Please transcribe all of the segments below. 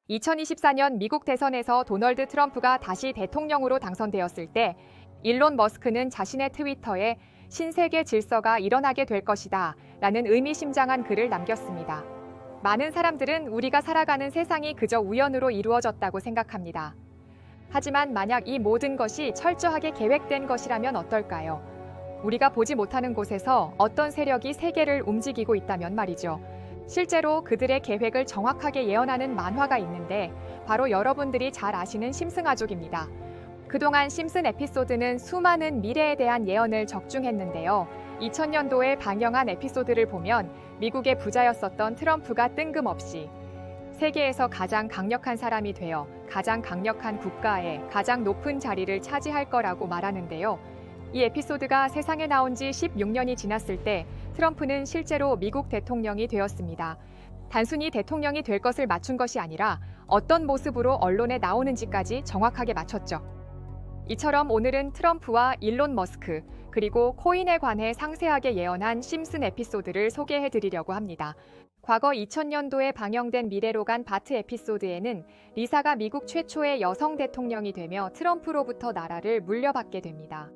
2024년 미국 대선에서 도널드 트럼프가 다시 대통령으로 당선되었을 때 일론 머스크는 자신의 트위터에 신세계 질서가 일어나게 될 것이다 라는 의미심장한 글을 남겼습니다. 많은 사람들은 우리가 살아가는 세상이 그저 우연으로 이루어졌다고 생각합니다. 하지만 만약 이 모든 것이 철저하게 계획된 것이라면 어떨까요? 우리가 보지 못하는 곳에서 어떤 세력이 세계를 움직이고 있다면 말이죠. 실제로 그들의 계획을 정확하게 예언하는 만화가 있는데 바로 여러분들이 잘 아시는 심슨 가족입니다. 그동안 심슨 에피소드는 수많은 미래에 대한 예언을 적중했는데요. 2000년도에 방영한 에피소드를 보면 미국의 부자였었던 트럼프가 뜬금없이 세계에서 가장 강력한 사람이 되어 가장 강력한 국가에 가장 높은 자리를 차지할 거라고 말하는데요. 이 에피소드가 세상에 나온 지 16년이 지났을 때 트럼프는 실제로 미국 대통령이 되었습니다. 단순히 대통령이 될 것을 맞춘 것이 아니라 어떤 모습으로 언론에 나오는지까지 정확하게 맞췄죠. 이처럼 오늘은 트럼프와 일론 머스크 그리고 코인에 관해 상세하게 예언한 심슨 에피소드를 소개해드리려고 합니다. 과거 2000년도에 방영된 미래로 간 바트 에피소드에는 리사가 미국 최초의 여성 대통령이 되며 트럼프로부터 나라를 물려받게 됩니다.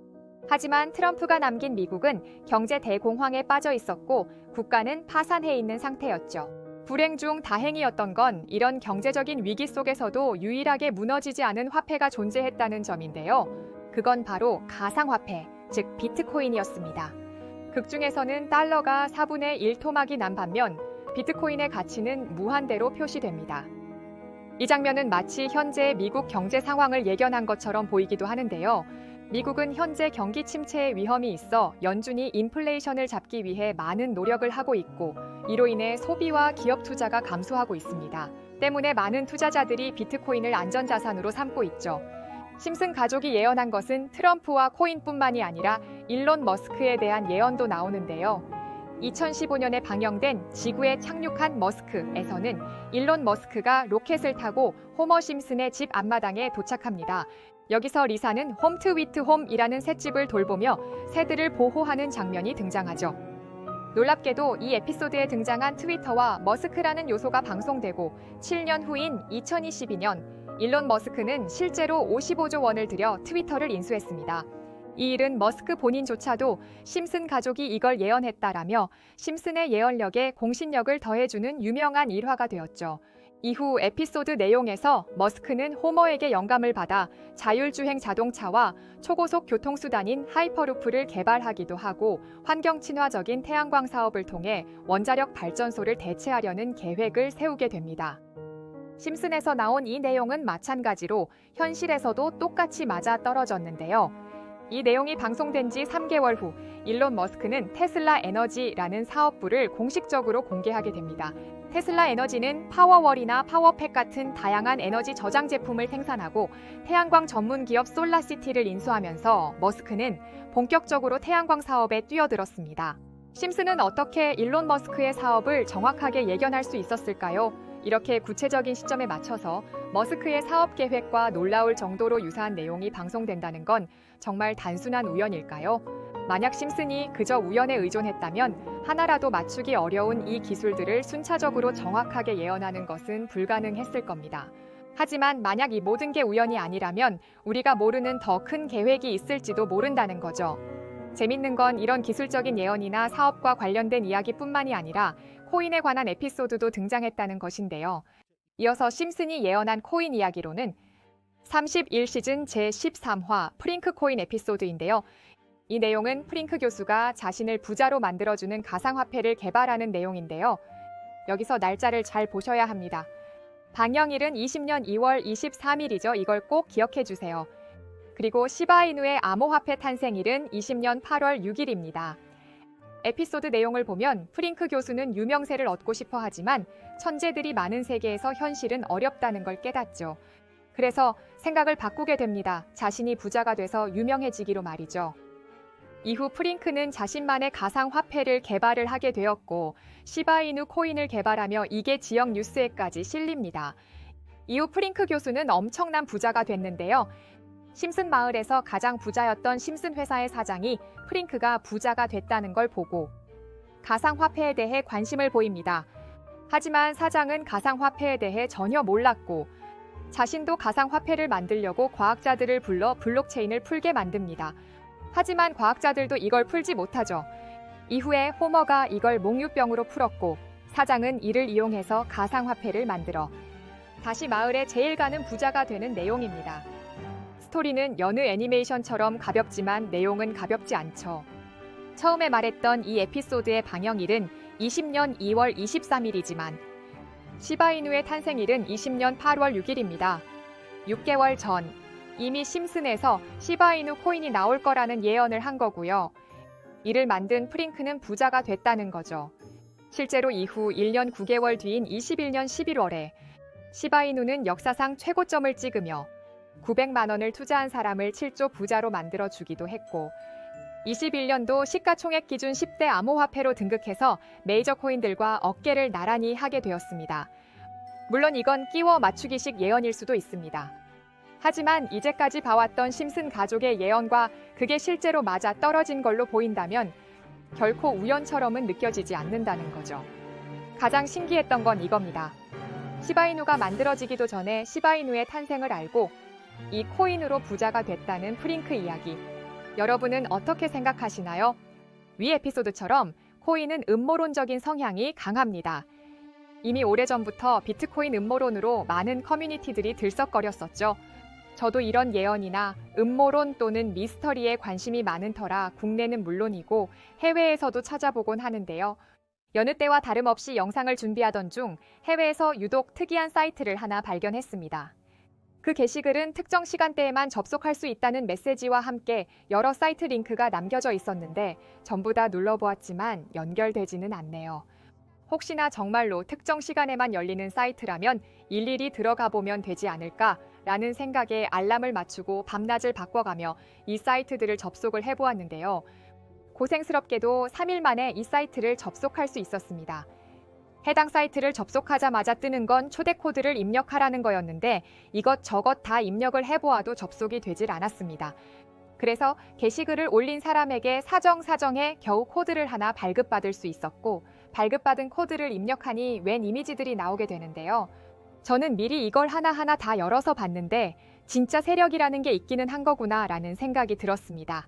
하지만 트럼프가 남긴 미국은 경제 대공황에 빠져 있었고 국가는 파산해 있는 상태였죠. 불행 중 다행이었던 건 이런 경제적인 위기 속에서도 유일하게 무너지지 않은 화폐가 존재했다는 점인데요. 그건 바로 가상화폐, 즉 비트코인이었습니다. 극중에서는 달러가 4분의 1 토막이 난 반면 비트코인의 가치는 무한대로 표시됩니다. 이 장면은 마치 현재의 미국 경제 상황을 예견한 것처럼 보이기도 하는데요. 미국은 현재 경기 침체의 위험이 있어 연준이 인플레이션을 잡기 위해 많은 노력을 하고 있고 이로 인해 소비와 기업 투자가 감소하고 있습니다. 때문에 많은 투자자들이 비트코인을 안전자산으로 삼고 있죠. 심슨 가족이 예언한 것은 트럼프와 코인뿐만이 아니라 일론 머스크에 대한 예언도 나오는데요. 2015년에 방영된 지구에 착륙한 머스크에서는 일론 머스크가 로켓을 타고 호머 심슨의 집 앞마당에 도착합니다. 여기서 리사는 홈 트위트 홈이라는 셋집을 돌보며 새들을 보호하는 장면이 등장하죠. 놀랍게도 이 에피소드에 등장한 트위터와 머스크라는 요소가 방송되고 7년 후인 2022년 일론 머스크는 실제로 55조 원을 들여 트위터를 인수했습니다. 이 일은 머스크 본인조차도 심슨 가족이 이걸 예언했다라며 심슨의 예언력에 공신력을 더해주는 유명한 일화가 되었죠. 이후 에피소드 내용에서 머스크는 호머에게 영감을 받아 자율주행 자동차와 초고속 교통수단인 하이퍼루프를 개발하기도 하고 환경 친화적인 태양광 사업을 통해 원자력 발전소를 대체하려는 계획을 세우게 됩니다. 심슨에서 나온 이 내용은 마찬가지로 현실에서도 똑같이 맞아 떨어졌는데요. 이 내용이 방송된 지 3개월 후 일론 머스크는 테슬라 에너지라는 사업부를 공식적으로 공개하게 됩니다. 테슬라 에너지는 파워월이나 파워팩 같은 다양한 에너지 저장 제품을 생산하고 태양광 전문 기업 솔라시티를 인수하면서 머스크는 본격적으로 태양광 사업에 뛰어들었습니다. 심슨은 어떻게 일론 머스크의 사업을 정확하게 예견할 수 있었을까요? 이렇게 구체적인 시점에 맞춰서 머스크의 사업 계획과 놀라울 정도로 유사한 내용이 방송된다는 건 정말 단순한 우연일까요? 만약 심슨이 그저 우연에 의존했다면 하나라도 맞추기 어려운 이 기술들을 순차적으로 정확하게 예언하는 것은 불가능했을 겁니다. 하지만 만약 이 모든 게 우연이 아니라면 우리가 모르는 더 큰 계획이 있을지도 모른다는 거죠. 재밌는 건 이런 기술적인 예언이나 사업과 관련된 이야기뿐만이 아니라 코인에 관한 에피소드도 등장했다는 것인데요. 이어서 심슨이 예언한 코인 이야기로는 31시즌 제13화 프링크 코인 에피소드인데요. 이 내용은 프링크 교수가 자신을 부자로 만들어주는 가상화폐를 개발하는 내용인데요. 여기서 날짜를 잘 보셔야 합니다. 방영일은 20년 2월 23일이죠. 이걸 꼭 기억해 주세요. 그리고 시바이누의 암호화폐 탄생일은 20년 8월 6일입니다. 에피소드 내용을 보면 프링크 교수는 유명세를 얻고 싶어 하지만 천재들이 많은 세계에서 현실은 어렵다는 걸 깨닫죠. 그래서 생각을 바꾸게 됩니다. 자신이 부자가 돼서 유명해지기로 말이죠. 이후 프링크는 자신만의 가상화폐를 개발을 하게 되었고 시바이누 코인을 개발하며 이게 지역 뉴스에까지 실립니다. 이후 프링크 교수는 엄청난 부자가 됐는데요. 심슨 마을에서 가장 부자였던 심슨 회사의 사장이 프링크가 부자가 됐다는 걸 보고 가상화폐에 대해 관심을 보입니다. 하지만 사장은 가상화폐에 대해 전혀 몰랐고 자신도 가상화폐를 만들려고 과학자들을 불러 블록체인을 풀게 만듭니다. 하지만 과학자들도 이걸 풀지 못하죠. 이후에 호머가 이걸 몽유병으로 풀었고 사장은 이를 이용해서 가상화폐를 만들어 다시 마을에 제일 가는 부자가 되는 내용입니다. 스토리는 여느 애니메이션처럼 가볍지만 내용은 가볍지 않죠. 처음에 말했던 이 에피소드의 방영일은 20년 2월 23일이지만 시바이누의 탄생일은 20년 8월 6일입니다. 6개월 전 이미 심슨에서 시바이누 코인이 나올 거라는 예언을 한 거고요. 이를 만든 프링크는 부자가 됐다는 거죠. 실제로 이후 1년 9개월 뒤인 21년 11월에 시바이누는 역사상 최고점을 찍으며 900만 원을 투자한 사람을 7조 부자로 만들어 주기도 했고 21년도 시가총액 기준 10대 암호화폐로 등극해서 메이저 코인들과 어깨를 나란히 하게 되었습니다. 물론 이건 끼워 맞추기식 예언일 수도 있습니다. 하지만 이제까지 봐왔던 심슨 가족의 예언과 그게 실제로 맞아 떨어진 걸로 보인다면 결코 우연처럼은 느껴지지 않는다는 거죠. 가장 신기했던 건 이겁니다. 시바이누가 만들어지기도 전에 시바이누의 탄생을 알고 이 코인으로 부자가 됐다는 프링크 이야기. 여러분은 어떻게 생각하시나요? 위 에피소드처럼 코인은 음모론적인 성향이 강합니다. 이미 오래전부터 비트코인 음모론으로 많은 커뮤니티들이 들썩거렸었죠. 저도 이런 예언이나 음모론 또는 미스터리에 관심이 많은 터라 국내는 물론이고 해외에서도 찾아보곤 하는데요. 여느 때와 다름없이 영상을 준비하던 중 해외에서 유독 특이한 사이트를 하나 발견했습니다. 그 게시글은 특정 시간대에만 접속할 수 있다는 메시지와 함께 여러 사이트 링크가 남겨져 있었는데 전부 다 눌러보았지만 연결되지는 않네요. 혹시나 정말로 특정 시간에만 열리는 사이트라면 일일이 들어가 보면 되지 않을까라는 생각에 알람을 맞추고 밤낮을 바꿔가며 이 사이트들을 접속을 해보았는데요. 고생스럽게도 3일 만에 이 사이트를 접속할 수 있었습니다. 해당 사이트를 접속하자마자 뜨는 건 초대 코드를 입력하라는 거였는데 이것저것 다 입력을 해보아도 접속이 되질 않았습니다. 그래서 게시글을 올린 사람에게 사정사정해 겨우 코드를 하나 발급받을 수 있었고 발급받은 코드를 입력하니 웬 이미지들이 나오게 되는데요. 저는 미리 이걸 하나하나 다 열어서 봤는데 진짜 세력이라는 게 있기는 한 거구나 라는 생각이 들었습니다.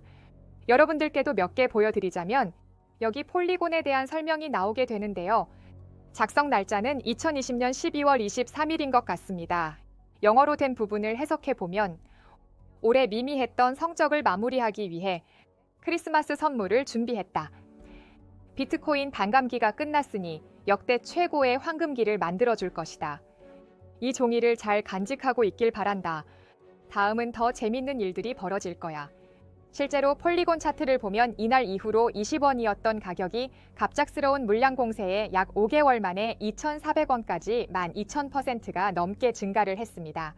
여러분들께도 몇 개 보여드리자면 여기 폴리곤에 대한 설명이 나오게 되는데요. 작성 날짜는 2020년 12월 23일인 것 같습니다. 영어로 된 부분을 해석해보면 올해 미미했던 성적을 마무리하기 위해 크리스마스 선물을 준비했다. 비트코인 반감기가 끝났으니 역대 최고의 황금기를 만들어줄 것이다. 이 종이를 잘 간직하고 있길 바란다. 다음은 더 재밌는 일들이 벌어질 거야. 실제로 폴리곤 차트를 보면 이날 이후로 20원이었던 가격이 갑작스러운 물량 공세에 약 5개월 만에 2,400원까지 12,000%가 넘게 증가를 했습니다.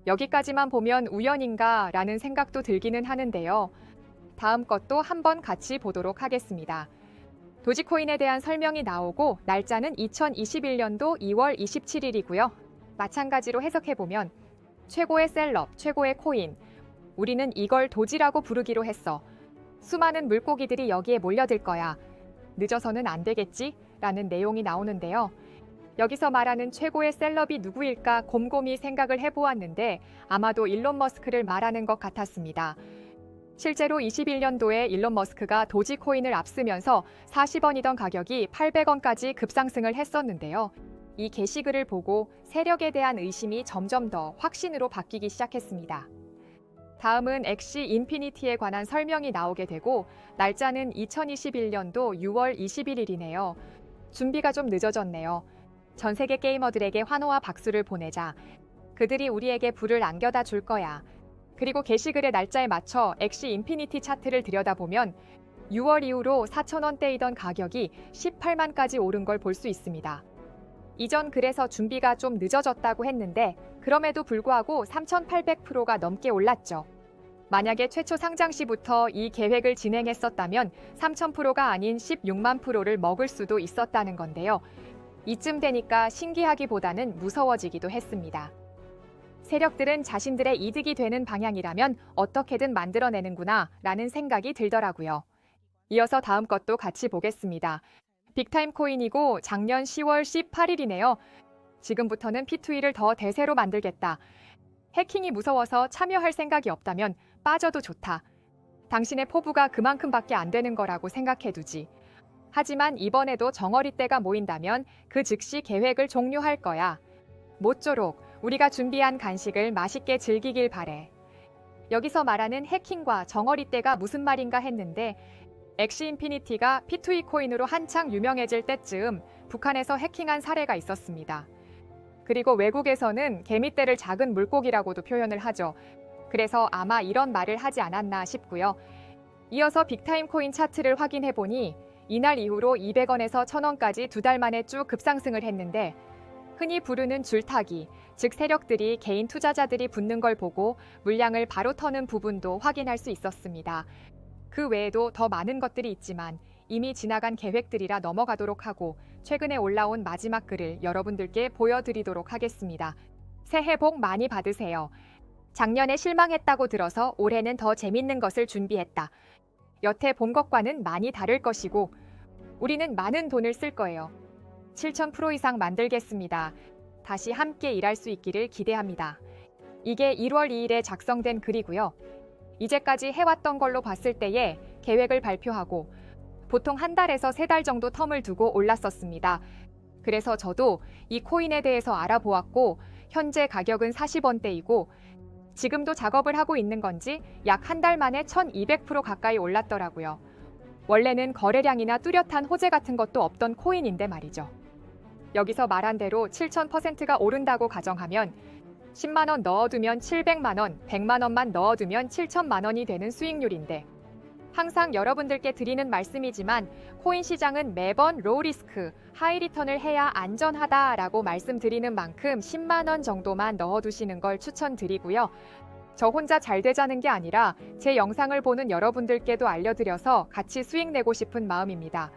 여기까지만 보면 우연인가 라는 생각도 들기는 하는데요. 다음 것도 한번 같이 보도록 하겠습니다. 도지코인에 대한 설명이 나오고 날짜는 2021년도 2월 27일이고요. 마찬가지로 해석해보면 최고의 셀럽, 최고의 코인, 우리는 이걸 도지라고 부르기로 했어. 수많은 물고기들이 여기에 몰려들 거야. 늦어서는 안 되겠지? 라는 내용이 나오는데요. 여기서 말하는 최고의 셀럽이 누구일까 곰곰이 생각을 해보았는데 아마도 일론 머스크를 말하는 것 같았습니다. 실제로 21년도에 일론 머스크가 도지코인을 앞서면서 40원이던 가격이 800원까지 급상승을 했었는데요. 이 게시글을 보고 세력에 대한 의심이 점점 더 확신으로 바뀌기 시작했습니다. 다음은 엑시 인피니티에 관한 설명이 나오게 되고 날짜는 2021년도 6월 21일이네요. 준비가 좀 늦어졌네요. 전 세계 게이머들에게 환호와 박수를 보내자. 그들이 우리에게 불을 안겨다 줄 거야. 그리고 게시글의 날짜에 맞춰 엑시 인피니티 차트를 들여다보면 6월 이후로 4,000원대이던 가격이 18만까지 오른 걸 볼 수 있습니다. 이전 그래서 준비가 좀 늦어졌다고 했는데 그럼에도 불구하고 3,800%가 넘게 올랐죠. 만약에 최초 상장 시부터 이 계획을 진행했었다면 3,000%가 아닌 16만 %를 먹을 수도 있었다는 건데요. 이쯤 되니까 신기하기보다는 무서워지기도 했습니다. 세력들은 자신들의 이득이 되는 방향이라면 어떻게든 만들어내는구나 라는 생각이 들더라고요. 이어서 다음 것도 같이 보겠습니다. 빅타임 코인이고 작년 10월 18일이네요. 지금부터는 P2E를 더 대세로 만들겠다. 해킹이 무서워서 참여할 생각이 없다면 빠져도 좋다. 당신의 포부가 그만큼밖에 안 되는 거라고 생각해두지. 하지만 이번에도 정어리 떼가 모인다면 그 즉시 계획을 종료할 거야. 모쪼록 우리가 준비한 간식을 맛있게 즐기길 바래. 여기서 말하는 해킹과 정어리 떼가 무슨 말인가 했는데 엑시 인피니티가 P2E 코인으로 한창 유명해질 때쯤 북한에서 해킹한 사례가 있었습니다. 그리고 외국에서는 개미떼를 작은 물고기라고도 표현을 하죠. 그래서 아마 이런 말을 하지 않았나 싶고요. 이어서 빅타임 코인 차트를 확인해보니 이날 이후로 200원에서 1000원까지 2달 만에 쭉 급상승을 했는데 흔히 부르는 줄타기, 즉 세력들이 개인 투자자들이 붙는 걸 보고 물량을 바로 터는 부분도 확인할 수 있었습니다. 그 외에도 더 많은 것들이 있지만 이미 지나간 계획들이라 넘어가도록 하고 최근에 올라온 마지막 글을 여러분들께 보여드리도록 하겠습니다. 새해 복 많이 받으세요. 작년에 실망했다고 들어서 올해는 더 재밌는 것을 준비했다. 여태 본 것과는 많이 다를 것이고 우리는 많은 돈을 쓸 거예요. 7000% 이상 만들겠습니다. 다시 함께 일할 수 있기를 기대합니다. 이게 1월 2일에 작성된 글이고요. 이제까지 해왔던 걸로 봤을 때에 계획을 발표하고 보통 한 달에서 3달 정도 텀을 두고 올랐었습니다. 그래서 저도 이 코인에 대해서 알아보았고 현재 가격은 40원대이고 지금도 작업을 하고 있는 건지 약 한 달 만에 1200% 가까이 올랐더라고요. 원래는 거래량이나 뚜렷한 호재 같은 것도 없던 코인인데 말이죠. 여기서 말한 대로 7000%가 오른다고 가정하면 10만 원 넣어두면 700만 원, 100만 원만 넣어두면 7천만 원이 되는 수익률인데 항상 여러분들께 드리는 말씀이지만 코인 시장은 매번 로우 리스크, 하이 리턴을 해야 안전하다라고 말씀드리는 만큼 10만 원 정도만 넣어두시는 걸 추천드리고요. 저 혼자 잘 되자는 게 아니라 제 영상을 보는 여러분들께도 알려드려서 같이 수익 내고 싶은 마음입니다.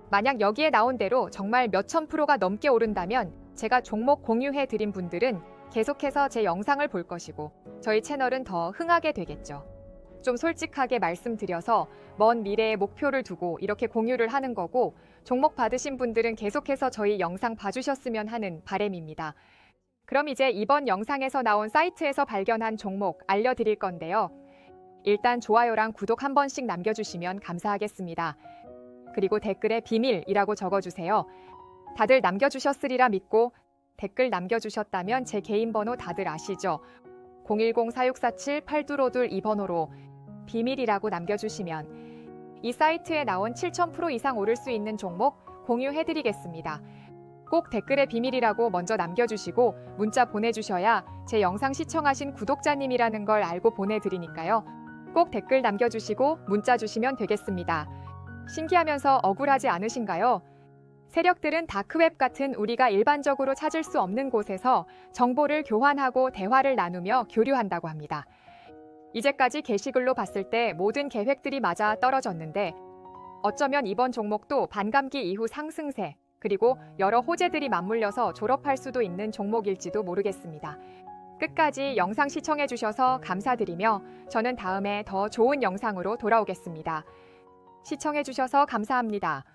만약 여기에 나온 대로 정말 몇천 프로가 넘게 오른다면 제가 종목 공유해드린 분들은 계속해서 제 영상을 볼 것이고 저희 채널은 더 흥하게 되겠죠. 좀 솔직하게 말씀드려서 먼 미래의 목표를 두고 이렇게 공유를 하는 거고 종목 받으신 분들은 계속해서 저희 영상 봐주셨으면 하는 바람입니다. 그럼 이제 이번 영상에서 나온 사이트에서 발견한 종목 알려드릴 건데요. 일단 좋아요랑 구독 한 번씩 남겨주시면 감사하겠습니다. 그리고 댓글에 비밀이라고 적어주세요. 다들 남겨주셨으리라 믿고 댓글 남겨주셨다면 제 개인 번호 다들 아시죠? 010-4647-8252 이 번호로 비밀이라고 남겨주시면 이 사이트에 나온 7000% 이상 오를 수 있는 종목 공유해드리겠습니다. 꼭 댓글에 비밀이라고 먼저 남겨주시고 문자 보내주셔야 제 영상 시청하신 구독자님이라는 걸 알고 보내드리니까요. 꼭 댓글 남겨주시고 문자 주시면 되겠습니다. 신기하면서 억울하지 않으신가요? 세력들은 다크웹 같은 우리가 일반적으로 찾을 수 없는 곳에서 정보를 교환하고 대화를 나누며 교류한다고 합니다. 이제까지 게시글로 봤을 때 모든 계획들이 맞아 떨어졌는데 어쩌면 이번 종목도 반감기 이후 상승세 그리고 여러 호재들이 맞물려서 졸업할 수도 있는 종목일지도 모르겠습니다. 끝까지 영상 시청해주셔서 감사드리며 저는 다음에 더 좋은 영상으로 돌아오겠습니다. 시청해주셔서 감사합니다.